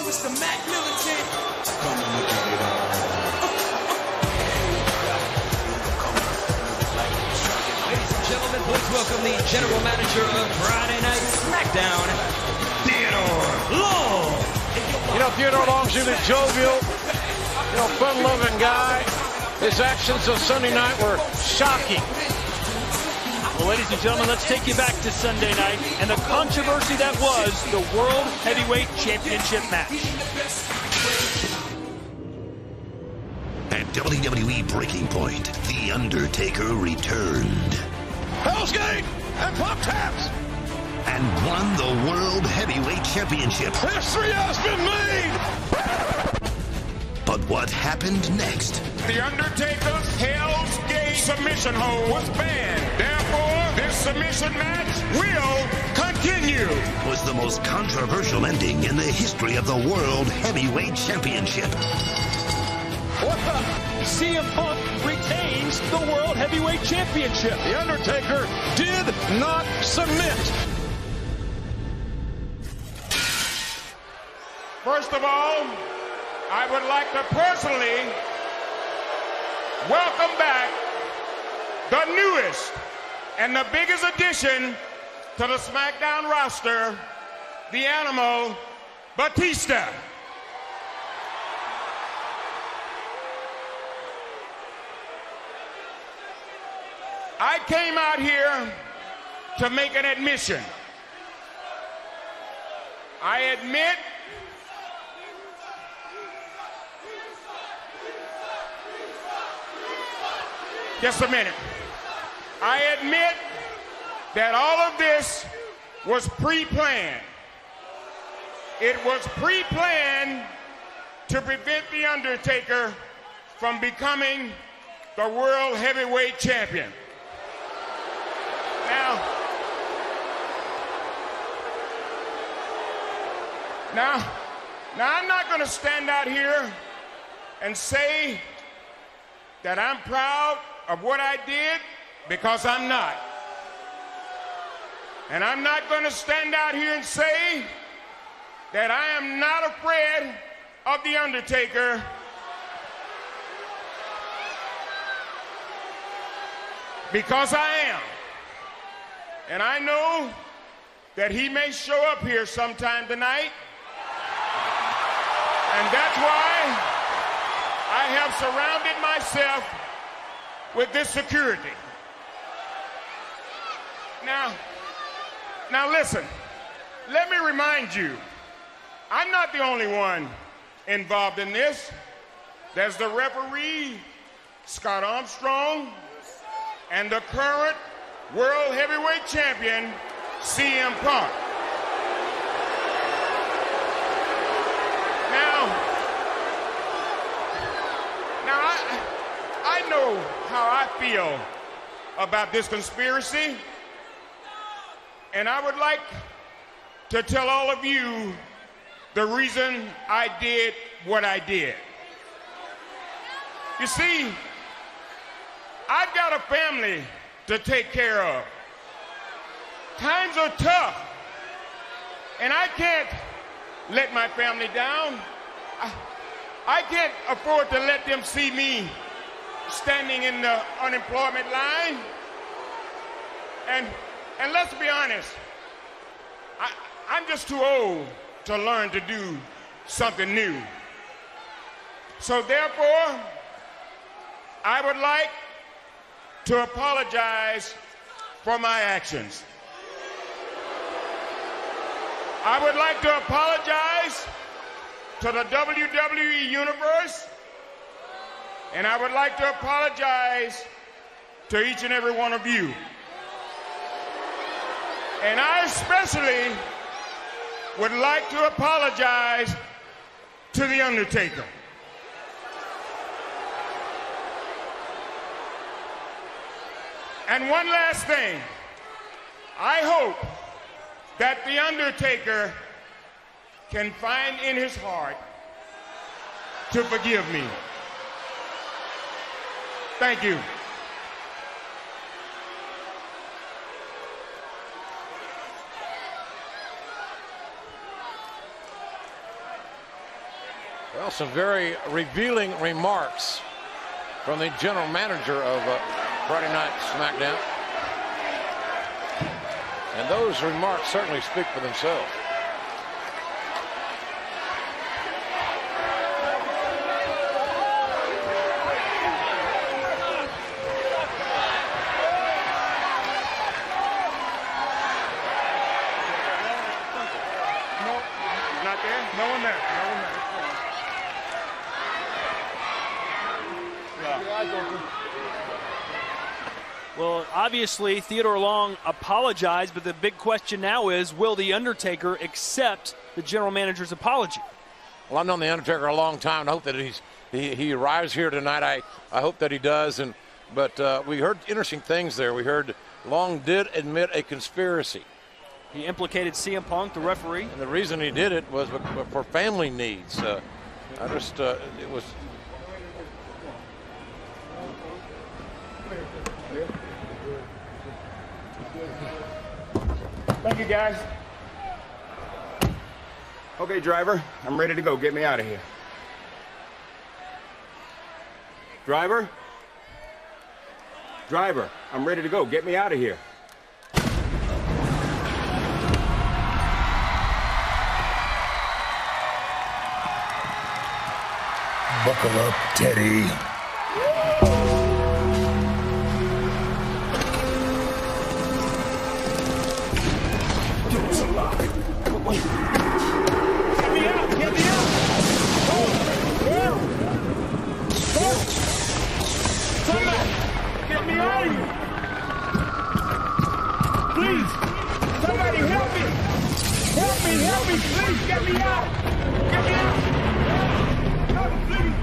It's the Mac Militant. Come on, look at it all. Ladies and gentlemen, please welcome the general manager of Friday Night SmackDown, Theodore Long. You know, Theodore Long's really jovial, fun-loving guy. His actions on Sunday night were shocking. Well, ladies and gentlemen, let's take you back to Sunday night and the controversy that was the World Heavyweight Championship match. At WWE Breaking Point, The Undertaker returned. Hell's Gate and Pop Taps. And won the World Heavyweight Championship. History has been made. But what happened next? The Undertaker's Hell's Gate submission hold was banned. Therefore, this submission match will continue. Was the most controversial ending in the history of the World Heavyweight Championship. What the? CM Punk retains the World Heavyweight Championship. The Undertaker did not submit. First of all, I would like to personally welcome back the newest and the biggest addition to the SmackDown roster, the Animal, Batista. I came out here to make an admission. I admit just a minute. I admit that all of this was pre-planned. It was pre-planned to prevent The Undertaker from becoming the World Heavyweight Champion. Now, I'm not going to stand out here and say that I'm proud of what I did, because I'm not. And I'm not going to stand out here and say that I am not afraid of The Undertaker, because I am. And I know that he may show up here sometime tonight, and that's why I have surrounded myself with this security. Now listen, let me remind you, I'm not the only one involved in this. There's the referee, Scott Armstrong, and the current World Heavyweight Champion, CM Punk. Now I know how I feel about this conspiracy, and I would like to tell all of you the reason I did what I did. You see, I've got a family to take care of. Times are tough, and I can't let my family down. I can't afford to let them see me standing in the unemployment line. And let's be honest, I'm just too old to learn to do something new. So therefore, I would like to apologize for my actions. I would like to apologize to the WWE Universe, and I would like to apologize to each and every one of you. And I especially would like to apologize to The Undertaker. And one last thing, I hope that The Undertaker can find in his heart to forgive me. Thank you. Well, some very revealing remarks from the general manager of Friday Night SmackDown. And those remarks certainly speak for themselves. No, he's not there. No one there. No one there. Well, obviously, Theodore Long apologized, but the big question now is, will The Undertaker accept the general manager's apology? Well, I've known The Undertaker a long time. I hope that he arrives here tonight. I hope that he does. But we heard interesting things there. We heard Long did admit a conspiracy. He implicated CM Punk, the referee. And the reason he did it was for family needs. It was... Thank you, guys. Okay, driver, I'm ready to go. Get me out of here. Driver? Driver, I'm ready to go. Get me out of here. Buckle up, Teddy. Get me out! Get me out! Somebody! Get me out of here! Please! Somebody help me! Help me! Help me! Please! Get me out! Get me out! Help me, please!